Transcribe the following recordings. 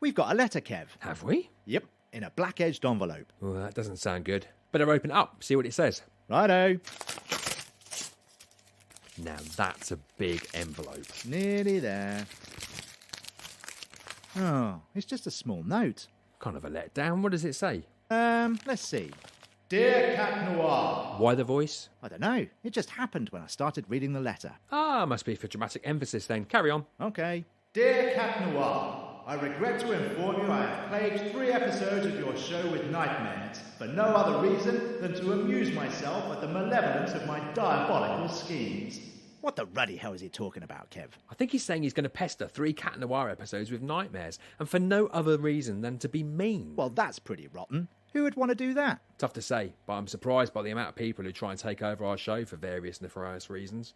We've got a letter, Kev. Have we? Yep, in a black-edged envelope. Well, that doesn't sound good. Better open it up, see what it says. Righto. Now that's a big envelope. Nearly there. Oh, it's just a small note. Kind of a letdown. What does it say? Let's see. Dear Cat Noir. Why the voice? I don't know. It just happened when I started reading the letter. Ah, must be for dramatic emphasis then. Carry on. Okay. Dear Cat Noir. I regret to inform you I have plagued 3 episodes of your show with nightmares, for no other reason than to amuse myself at the malevolence of my diabolical schemes. What the ruddy hell is he talking about, Kev? I think he's saying he's going to pester 3 Cat Noir episodes with nightmares, and for no other reason than to be mean. Well, that's pretty rotten. Who would want to do that? Tough to say, but I'm surprised by the amount of people who try and take over our show for various nefarious reasons.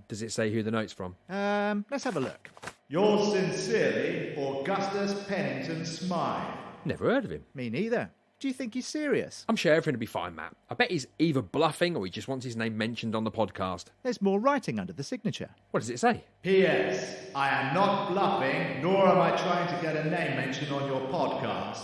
Does it say who the note's from? Let's have a look. Yours sincerely, Augustus Pennington Smythe. Never heard of him. Me neither. Do you think he's serious? I'm sure everything will be fine, Matt. I bet he's either bluffing or he just wants his name mentioned on the podcast. There's more writing under the signature. What does it say? P.S. I am not bluffing, nor am I trying to get a name mentioned on your podcast.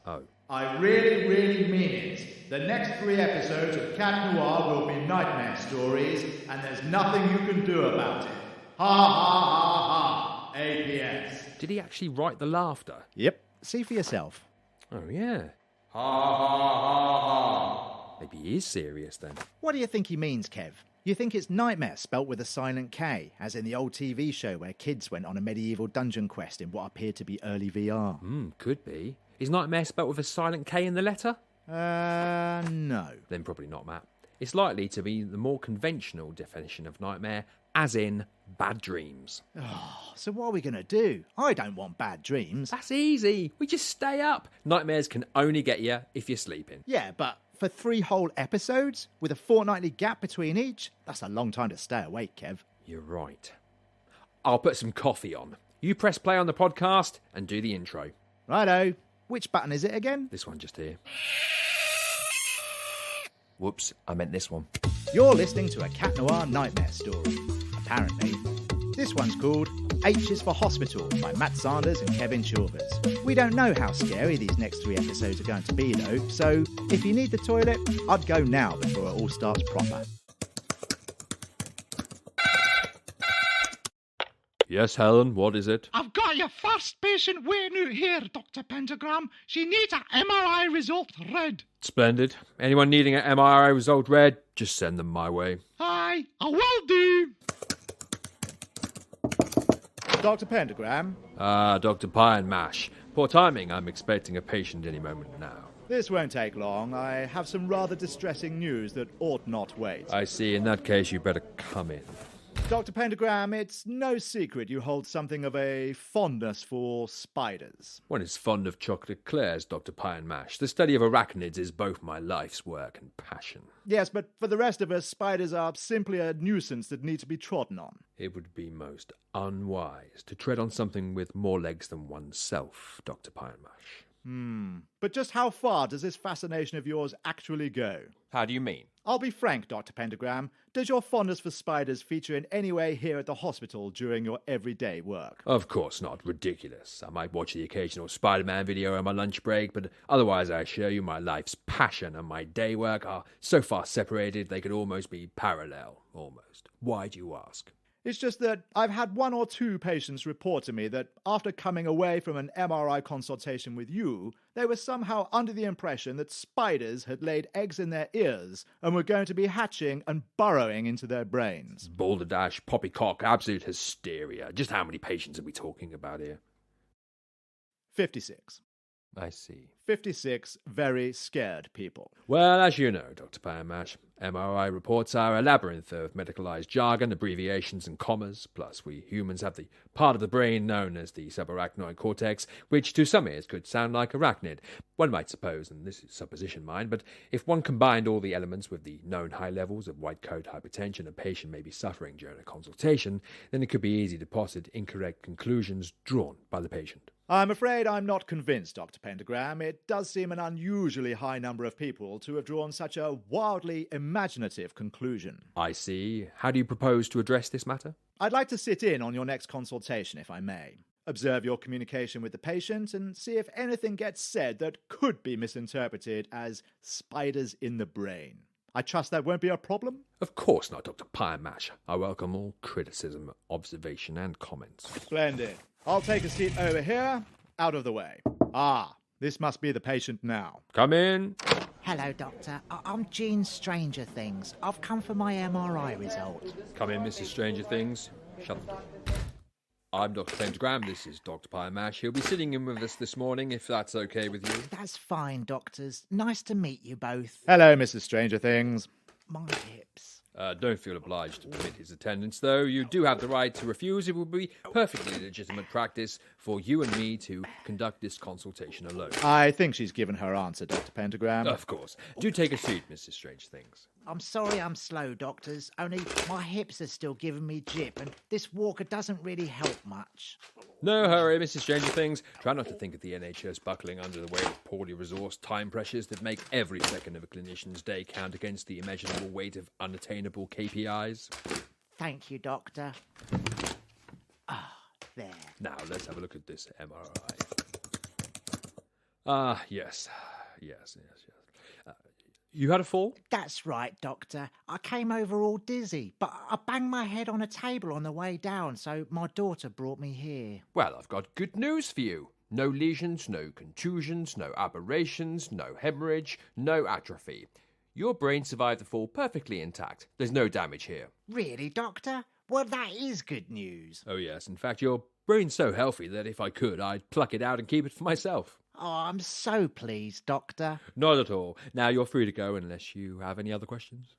Oh. I really, really mean it. The next 3 episodes of Cat Noir will be nightmare stories, and there's nothing you can do about it. Ha ha ha ha. APS. Did he actually write the laughter? Yep. See for yourself. Oh, yeah. Ha ha ha ha. Maybe he is serious then. What do you think he means, Kev? You think it's nightmare spelt with a silent K, as in the old TV show where kids went on a medieval dungeon quest in what appeared to be early VR? Could be. Is nightmare spelt with a silent K in the letter? No. Then probably not, Matt. It's likely to be the more conventional definition of nightmare, as in bad dreams. Oh, so what are we going to do? I don't want bad dreams. That's easy. We just stay up. Nightmares can only get you if you're sleeping. Yeah, but for 3 whole episodes, with a fortnightly gap between each, that's a long time to stay awake, Kev. You're right. I'll put some coffee on. You press play on the podcast and do the intro. Righto. Which button is it again? This one just here. Whoops, I meant this one. You're listening to a Cat Noir nightmare story. Apparently. This one's called H is for Hospital by Matt Sanders and Kevin Chilvers. We don't know how scary these next 3 episodes are going to be though, so if you need the toilet, I'd go now before it all starts proper. Yes, Helen, what is it? I've got your first patient waiting out here, Dr Pentagram. She needs an MRI result read. Splendid. Anyone needing an MRI result read, just send them my way. Aye, I will do. Dr Pentagram? Dr. Pie and Mash. Poor timing, I'm expecting a patient any moment now. This won't take long. I have some rather distressing news that ought not wait. I see. In that case, you better come in. Dr. Pentagram, it's no secret you hold something of a fondness for spiders. One is fond of chocolate eclairs, Dr. Pie and Mash. The study of arachnids is both my life's work and passion. Yes, but for the rest of us, spiders are simply a nuisance that need to be trodden on. It would be most unwise to tread on something with more legs than oneself, Dr. Pie and Mash. But just how far does this fascination of yours actually go? How do you mean? I'll be frank, Dr. Pentagram. Does your fondness for spiders feature in any way here at the hospital during your everyday work? Of course not. Ridiculous. I might watch the occasional Spider-Man video on my lunch break, but otherwise I assure you my life's passion and my day work are so far separated they could almost be parallel. Almost. Why do you ask? It's just that I've had 1 or 2 patients report to me that after coming away from an MRI consultation with you, they were somehow under the impression that spiders had laid eggs in their ears and were going to be hatching and burrowing into their brains. Balderdash, poppycock, absolute hysteria. Just how many patients are we talking about here? 56. I see. 56 very scared people. Well, as you know, Dr. Payamash, MRI reports are a labyrinth of medicalized jargon, abbreviations and commas, plus we humans have the part of the brain known as the subarachnoid cortex, which to some ears could sound like arachnid. One might suppose, and this is supposition mind, but if one combined all the elements with the known high levels of white coat hypertension a patient may be suffering during a consultation, then it could be easy to posit incorrect conclusions drawn by the patient. I'm afraid I'm not convinced, Dr. Pentagram. It does seem an unusually high number of people to have drawn such a wildly imaginative conclusion. I see. How do you propose to address this matter? I'd like to sit in on your next consultation, if I may. observe your communication with the patient, and see if anything gets said that could be misinterpreted as spiders in the brain. I trust that won't be a problem? Of course not, Dr. Payamash. I welcome all criticism, observation, and comments. Splendid. I'll take a seat over here, out of the way. Ah, this must be the patient now. Come in. Hello, Doctor. I'm Jean Strangerthings. I've come for my MRI result. Come in, Mrs. Strangerthings. Shut the door. I'm Dr Pentagram. This is Dr Payamash. He'll be sitting in with us this morning, if that's okay with you. That's fine, doctors. Nice to meet you both. Hello, Mrs. Strangerthings. My hips. Don't feel obliged to permit his attendance, though. You do have the right to refuse. It will be perfectly legitimate practice for you and me to conduct this consultation alone. I think she's given her answer, Dr. Pentagram. Of course. Do take a seat, Mrs. Strangerthings. I'm sorry I'm slow, doctors. Only my hips are still giving me jip, and this walker doesn't really help much. No hurry, Mrs. Strangerthings. Try not to think of the NHS buckling under the weight of poorly resourced time pressures that make every second of a clinician's day count against the immeasurable weight of unattainable KPIs. Thank you, Doctor. There. Now, let's have a look at this MRI. Yes. You had a fall? That's right, Doctor. I came over all dizzy, but I banged my head on a table on the way down, so my daughter brought me here. Well, I've got good news for you. No lesions, no contusions, no aberrations, no hemorrhage, no atrophy. Your brain survived the fall perfectly intact. There's no damage here. Really, Doctor? Well, that is good news. Oh yes, in fact, your brain's so healthy that if I could, I'd pluck it out and keep it for myself. Oh, I'm so pleased, Doctor. Not at all. Now you're free to go unless you have any other questions.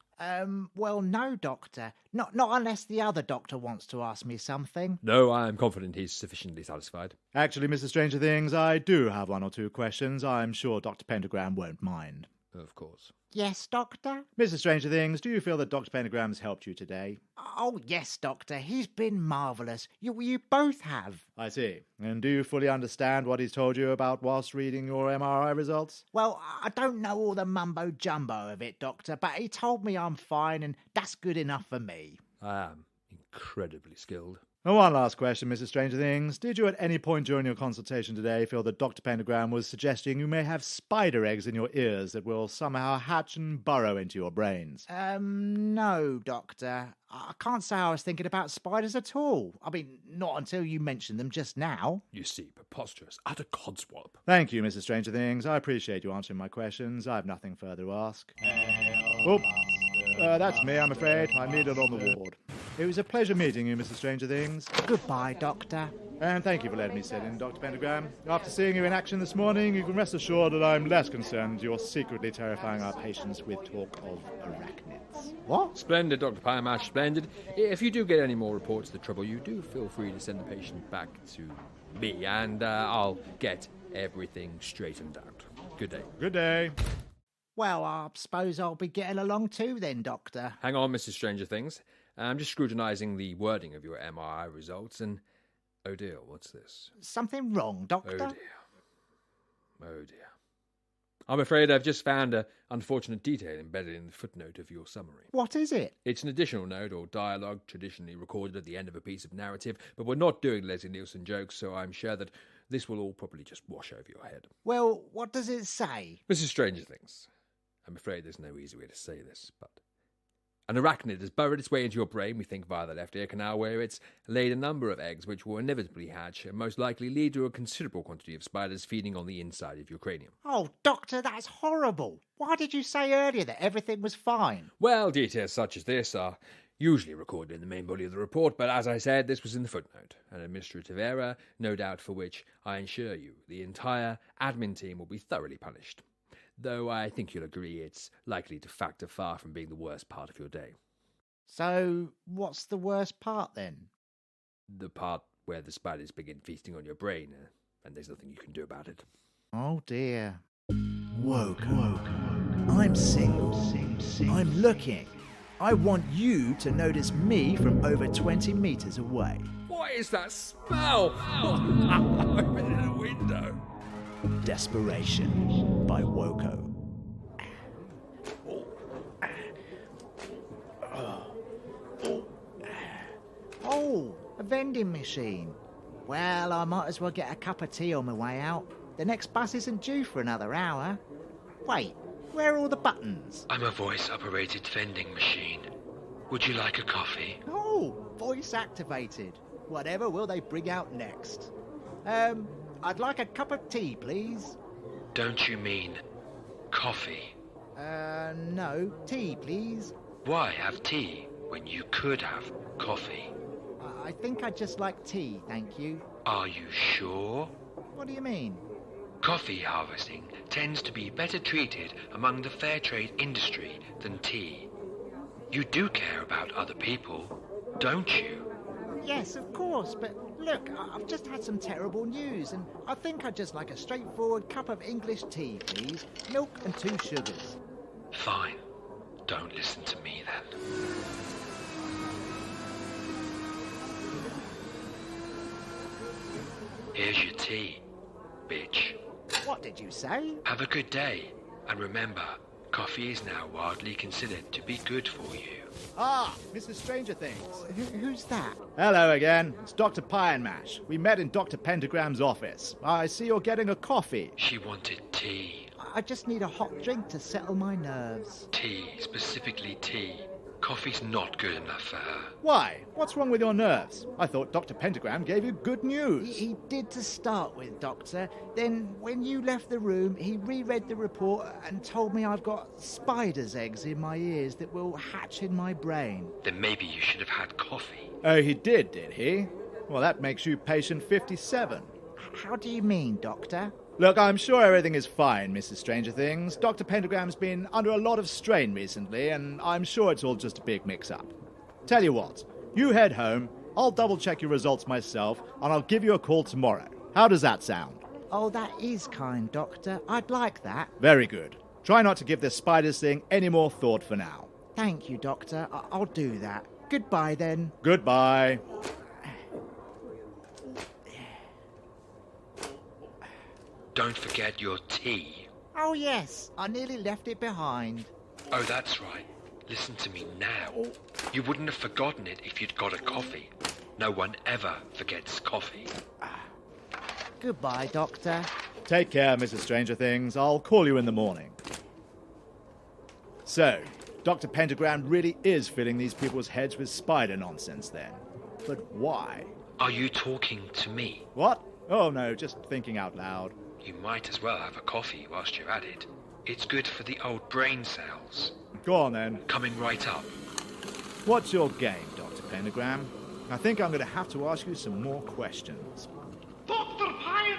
Well, no, Doctor. Not unless the other doctor wants to ask me something. No, I am confident he's sufficiently satisfied. Actually, Mrs. Strangerthings, I do have one or two questions. I'm sure Dr. Pentagram won't mind. Of course. Yes, Doctor? Mrs. Strangerthings, do you feel that Dr. Pentagram's helped you today? Oh, yes, Doctor. He's been marvellous. You both have. I see. And do you fully understand what he's told you about whilst reading your MRI results? Well, I don't know all the mumbo-jumbo of it, Doctor, but he told me I'm fine, and that's good enough for me. I am incredibly skilled. And one last question, Mrs. Strangerthings. Did you at any point during your consultation today feel that Dr. Pentagram was suggesting you may have spider eggs in your ears that will somehow hatch and burrow into your brains? No, Doctor. I can't say I was thinking about spiders at all. I mean, not until you mentioned them just now. You see, preposterous, utter codswallop. Thank you, Mrs. Strangerthings. I appreciate you answering my questions. I have nothing further to ask. Oh, that's me, I'm afraid. I'm needed on the ward. It was a pleasure meeting you, Mrs. Strangerthings. Goodbye, Doctor. And thank you for letting me sit in, Dr. Pentagram. After seeing you in action this morning, you can rest assured that I'm less concerned you're secretly terrifying our patients with talk of arachnids. What? Splendid, Dr. Payamash, splendid. If you do get any more reports of trouble, you do feel free to send the patient back to me, and I'll get everything straightened out. Good day. Good day. Well, I suppose I'll be getting along too then, Doctor. Hang on, Mrs. Strangerthings. I'm just scrutinising the wording of your MRI results, and oh dear, what's this? Something wrong, Doctor? Oh dear. I'm afraid I've just found an unfortunate detail embedded in the footnote of your summary. What is it? It's an additional note or dialogue traditionally recorded at the end of a piece of narrative, but we're not doing Leslie Nielsen jokes, so I'm sure that this will all probably just wash over your head. Well, what does it say? Mrs. Strangerthings, I'm afraid there's no easy way to say this, but an arachnid has burrowed its way into your brain, we think, via the left ear canal, where it's laid a number of eggs which will inevitably hatch and most likely lead to a considerable quantity of spiders feeding on the inside of your cranium. Oh, Doctor, that's horrible. Why did you say earlier that everything was fine? Well, details such as this are usually recorded in the main body of the report, but as I said, this was in the footnote, an administrative error, no doubt for which, I assure you, the entire admin team will be thoroughly punished. Though I think you'll agree it's likely to factor far from being the worst part of your day. So, what's the worst part then? The part where the spiders begin feasting on your brain, and there's nothing you can do about it. Oh dear. Woke. I'm single. I'm looking. I want you to notice me from over 20 metres away. What is that smell? Open the window. Desperation by Woko. Oh, a vending machine. Well, I might as well get a cup of tea on my way out. The next bus isn't due for another hour. Wait, where are all the buttons? I'm a voice-operated vending machine. Would you like a coffee? Oh, voice activated. Whatever will they bring out next? I'd like a cup of tea, please. Don't you mean coffee? No, tea, please. Why have tea when you could have coffee? I think I'd just like tea, thank you. Are you sure? What do you mean? Coffee harvesting tends to be better treated among the fair trade industry than tea. You do care about other people, don't you? Yes, of course, but look, I've just had some terrible news, and I think I'd just like a straightforward cup of English tea, please. Milk and 2 sugars. Fine. Don't listen to me then. Here's your tea, bitch. What did you say? Have a good day, and remember, coffee is now widely considered to be good for you. Ah, Mrs. Strangerthings. Who's that? Hello again. It's Dr. Mash. We met in Dr. Pentagram's office. I see you're getting a coffee. She wanted tea. I just need a hot drink to settle my nerves. Tea, specifically tea. Coffee's not good enough for her. Why? What's wrong with your nerves? I thought Dr. Pentagram gave you good news. He did to start with, Doctor. Then, when you left the room, he reread the report and told me I've got spider's eggs in my ears that will hatch in my brain. Then maybe you should have had coffee. Oh, he did he? Well, that makes you patient 57. How do you mean, Doctor? Look, I'm sure everything is fine, Mrs. Strangerthings. Dr. Pentagram's been under a lot of strain recently, and I'm sure it's all just a big mix-up. Tell you what, you head home, I'll double-check your results myself, and I'll give you a call tomorrow. How does that sound? Oh, that is kind, Doctor. I'd like that. Very good. Try not to give this spiders thing any more thought for now. Thank you, Doctor. I'll do that. Goodbye, then. Goodbye. Don't forget your tea. Oh, yes. I nearly left it behind. Oh, that's right. Listen to me now. You wouldn't have forgotten it if you'd got a coffee. No one ever forgets coffee. Goodbye, Doctor. Take care, Mrs. Strangerthings. I'll call you in the morning. So, Dr. Pentagram really is filling these people's heads with spider nonsense then. But why? Are you talking to me? What? Oh no, just thinking out loud. You might as well have a coffee whilst you're at it. It's good for the old brain cells. Go on then. Coming right up. What's your game, Dr. Pentagram? I think I'm going to have to ask you some more questions. Dr.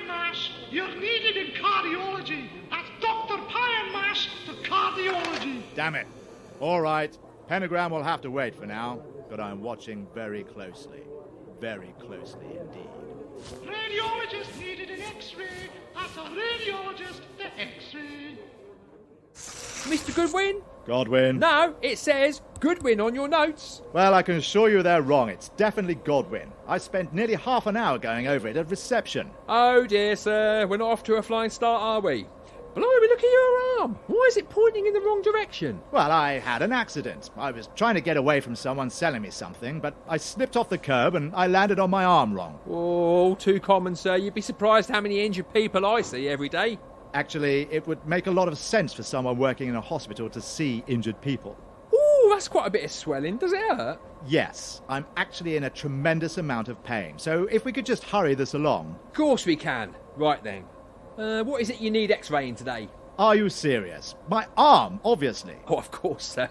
Mash, you're needed in cardiology. That's Dr. Mash to cardiology. Damn it. All right, Pentagram will have to wait for now, but I'm watching very closely. Very closely indeed. Radiologist needed an X-ray. That's a radiologist, the X-ray. Mr. Goodwin? Godwin? No, it says Goodwin on your notes. Well, I can assure you they're wrong. It's definitely Godwin. I spent nearly half an hour going over it at reception. Oh dear, sir. We're not off to a flying start, are we? Blimey, look at your arm. Why is it pointing in the wrong direction? Well, I had an accident. I was trying to get away from someone selling me something, but I slipped off the curb and I landed on my arm wrong. Oh, too common, sir. You'd be surprised how many injured people I see every day. Actually, it would make a lot of sense for someone working in a hospital to see injured people. Ooh, that's quite a bit of swelling. Does it hurt? Yes, I'm actually in a tremendous amount of pain, so if we could just hurry this along. Of course we can. Right then. What is it you need x-raying today? Are you serious? My arm, obviously. Oh, of course, sir.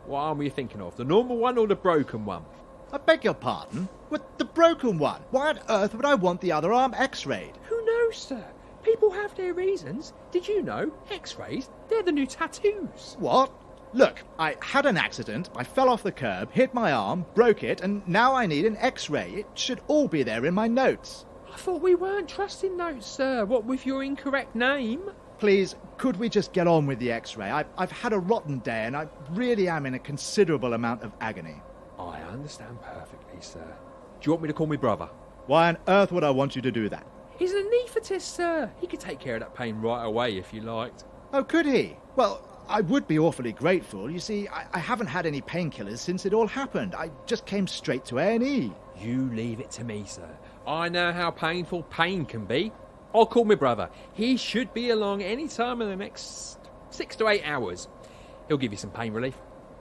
What arm are you thinking of? The normal one or the broken one? I beg your pardon? With the broken one? Why on earth would I want the other arm x-rayed? Who knows, sir? People have their reasons. Did you know x-rays, they're the new tattoos? What? Look, I had an accident, I fell off the curb, hit my arm, broke it, and now I need an x-ray. It should all be there in my notes. I thought we weren't trusting notes, sir. What with your incorrect name? Please, could we just get on with the x-ray? I've had a rotten day and I really am in a considerable amount of agony. I understand perfectly, sir. Do you want me to call me brother? Why on earth would I want you to do that? He's an anaesthetist, sir. He could take care of that pain right away if you liked. Oh, could he? Well, I would be awfully grateful. You see, I haven't had any painkillers since it all happened. I just came straight to A&E. You leave it to me, sir. I know how painful pain can be. I'll call my brother. He should be along any time in the next 6 to 8 hours. He'll give you some pain relief.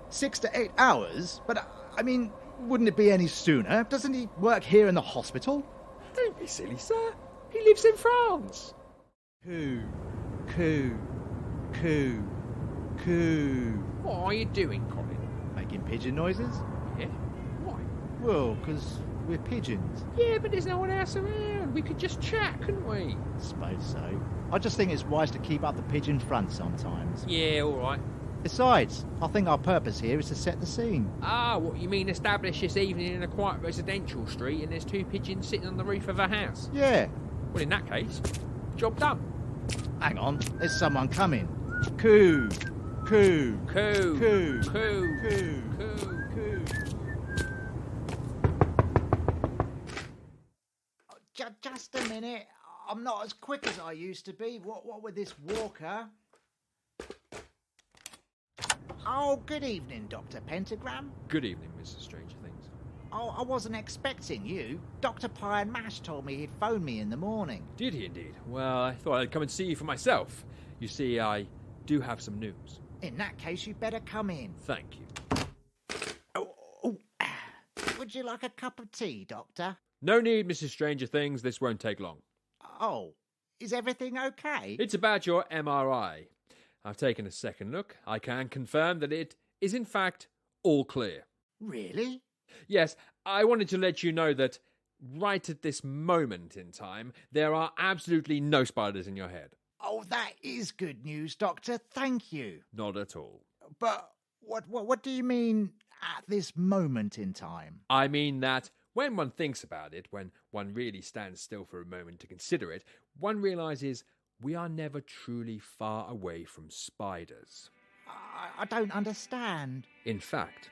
6 to 8 hours? But, I mean, wouldn't it be any sooner? Doesn't he work here in the hospital? Don't be silly, sir. He lives in France. Coo, coo, coo, coo. What are you doing, Colin? Making pigeon noises? Yeah? Why? Well, 'cause we're pigeons. Yeah, but there's no one else around. We could just chat, couldn't we? Suppose so. I just think it's wise to keep up the pigeon front sometimes. Yeah, all right. Besides, I think our purpose here is to set the scene. Ah, what you mean establish this evening in a quiet residential street and there's 2 pigeons sitting on the roof of a house? Yeah. Well, in that case, job done. Hang on, there's someone coming. Coo, coo, Coo, coo, coo, coo, coo. coo. Just a minute. I'm not as quick as I used to be. What with this walker? Oh, good evening, Dr. Pentagram. Good evening, Mrs. Strangerthings. Oh, I wasn't expecting you. Dr. Pie and Mash told me he'd phone me in the morning. Did he indeed? Well, I thought I'd come and see you for myself. You see, I do have some news. In that case, you'd better come in. Thank you. Oh. Would you like a cup of tea, Doctor? No need, Mrs. Strangerthings. This won't take long. Oh, is everything okay? It's about your MRI. I've taken a second look. I can confirm that it is, in fact, all clear. Really? Yes, I wanted to let you know that right at this moment in time, there are absolutely no spiders in your head. Oh, that is good news, Doctor. Thank you. Not at all. But what do you mean at this moment in time? I mean that when one thinks about it, when one really stands still for a moment to consider it, one realises we are never truly far away from spiders. I don't understand. In fact,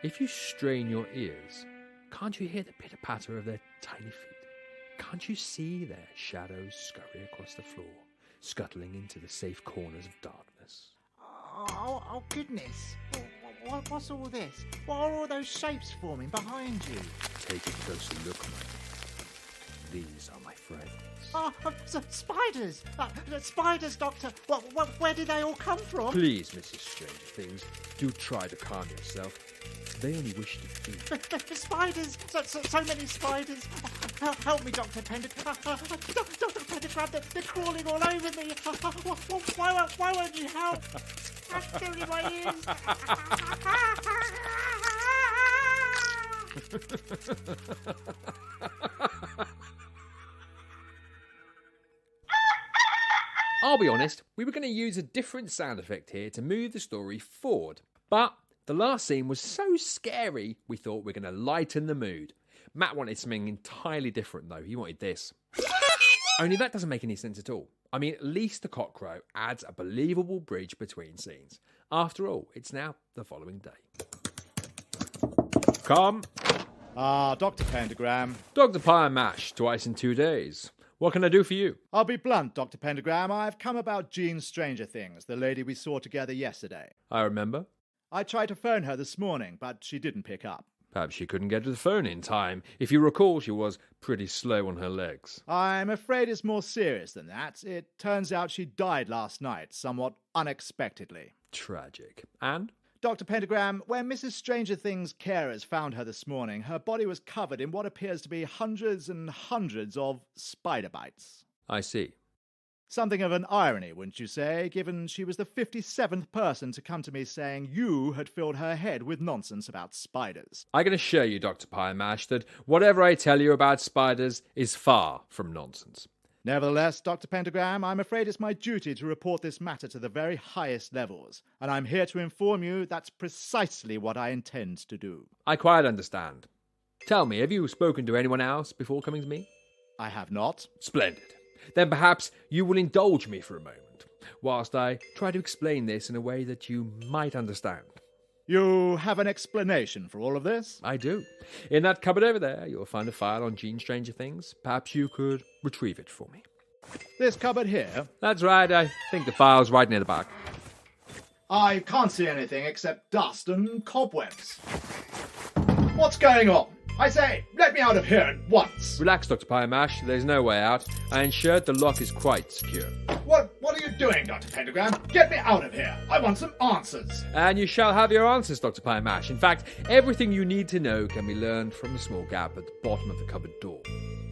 if you strain your ears, can't you hear the pitter-patter of their tiny feet? Can't you see their shadows scurry across the floor, scuttling into the safe corners of darkness? Oh goodness. What's all this? What are all those shapes forming behind you? Take a closer look, my friend. These are my friends. Oh, spiders! Spiders, Doctor! Where did they all come from? Please, Mrs. Strangerthings, do try to calm yourself. They only wish to feed. Spiders! So many spiders! Help me, Dr. Pentagram! Dr. Pentagram, they're crawling all over me! Why won't you help? I'm still in my ears! I'll be honest, we were going to use a different sound effect here to move the story forward. But the last scene was so scary, we thought we're going to lighten the mood. Matt wanted something entirely different though. He wanted this. Only that doesn't make any sense at all. I mean, at least the cockcrow adds a believable bridge between scenes. After all, it's now the following day. Come. Dr. Pentagram. Dr. Pie and Mash, twice in 2 days. What can I do for you? I'll be blunt, Dr. Pentagram. I've come about Jean Strangerthings, the lady we saw together yesterday. I remember. I tried to phone her this morning, but she didn't pick up. Perhaps she couldn't get to the phone in time. If you recall, she was pretty slow on her legs. I'm afraid it's more serious than that. It turns out she died last night, somewhat unexpectedly. Tragic. And? Dr. Pentagram, when Mrs. Strangerthings' carers found her this morning, her body was covered in what appears to be hundreds and hundreds of spider bites. I see. Something of an irony, wouldn't you say, given she was the 57th person to come to me saying you had filled her head with nonsense about spiders. I can assure you, Dr. Pie and Mash, that whatever I tell you about spiders is far from nonsense. Nevertheless, Dr. Pentagram, I'm afraid it's my duty to report this matter to the very highest levels, and I'm here to inform you that's precisely what I intend to do. I quite understand. Tell me, have you spoken to anyone else before coming to me? I have not. Splendid. Then perhaps you will indulge me for a moment, whilst I try to explain this in a way that you might understand. You have an explanation for all of this? I do. In that cupboard over there, you'll find a file on Jean Strangerthings. Perhaps you could retrieve it for me. This cupboard here? That's right. I think the file's right near the back. I can't see anything except dust and cobwebs. What's going on? I say, let me out of here at once! Relax, Dr. Pyamash. There's no way out. I ensured the lock is quite secure. What are you doing, Dr. Pentagram? Get me out of here! I want some answers! And you shall have your answers, Dr. Pyamash. In fact, everything you need to know can be learned from the small gap at the bottom of the cupboard door.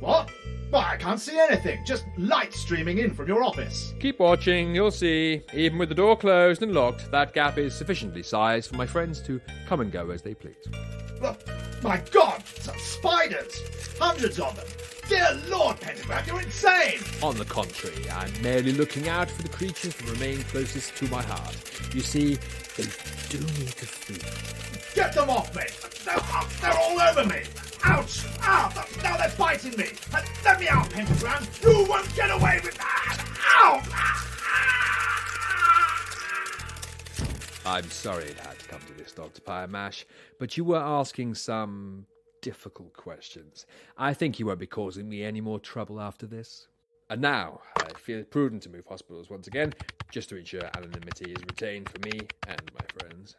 What? Why, I can't see anything. Just light streaming in from your office. Keep watching, you'll see. Even with the door closed and locked, that gap is sufficiently sized for my friends to come and go as they please. Look, my God! Some spiders! Hundreds of them! Dear Lord, Pentagram, you're insane! On the contrary, I'm merely looking out for the creatures that remain closest to my heart. You see, they do need to feed. Get them off me! They're all over me! Ouch! Ah! Now they're biting me! Let me out, Pentagram! You won't get away with that! Ow! I'm sorry it had to come to this, Dr. Pyamash, but you were asking some difficult questions. I think you won't be causing me any more trouble after this. And now, I feel it prudent to move hospitals once again, just to ensure anonymity is retained for me and my friends.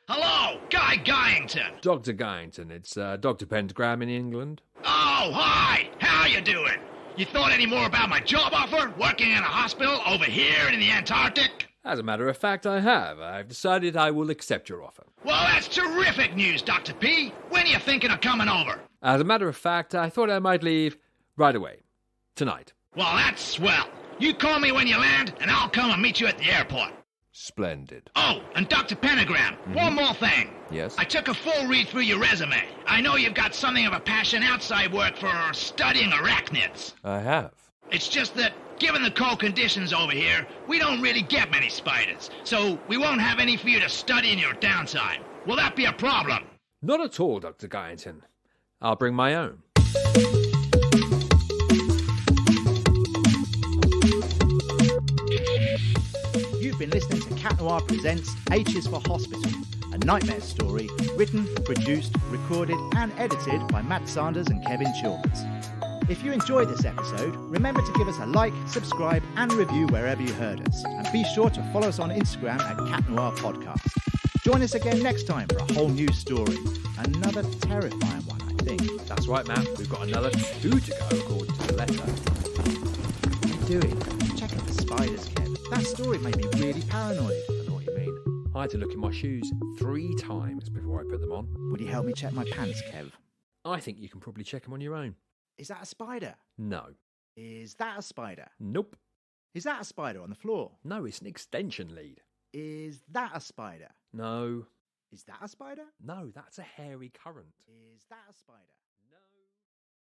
Hello, Guy Guyington. Dr. Guyington, it's Dr. Pentagram in England. Oh, hi. How you doing? You thought any more about my job offer, working in a hospital over here in the Antarctic? As a matter of fact, I have. I've decided I will accept your offer. Well, that's terrific news, Dr. P. When are you thinking of coming over? As a matter of fact, I thought I might leave right away. Tonight. Well, that's swell. You call me when you land, and I'll come and meet you at the airport. Splendid. Oh, and Dr. Pentagram, one more thing. Yes? I took a full read through your resume. I know you've got something of a passion outside work for studying arachnids. I have. It's just that, given the cold conditions over here, we don't really get many spiders, so we won't have any for you to study in your downtime. Will that be a problem? Not at all, Dr. Guyington. I'll bring my own. You've been listening to Cat Noir presents H is for Hospital, a nightmare story written, produced, recorded and edited by Matt Sanders and Kevin Chilvers. If you enjoyed this episode, remember to give us a like, subscribe and review wherever you heard us. And be sure to follow us on Instagram at Cat Noir Podcast. Join us again next time for a whole new story. Another terrifying one, I think. That's right, Matt. We've got another 2 to go, according to the letter. What are you doing? Check out the spiders, Kev. That story made me really paranoid. I know what you mean. I had to look in my shoes 3 times before I put them on. Would you help me check my pants, Kev? I think you can probably check them on your own. Is that a spider? No. Is that a spider? Nope. Is that a spider on the floor? No, it's an extension lead. Is that a spider? No. Is that a spider? No, that's a hairy current. Is that a spider?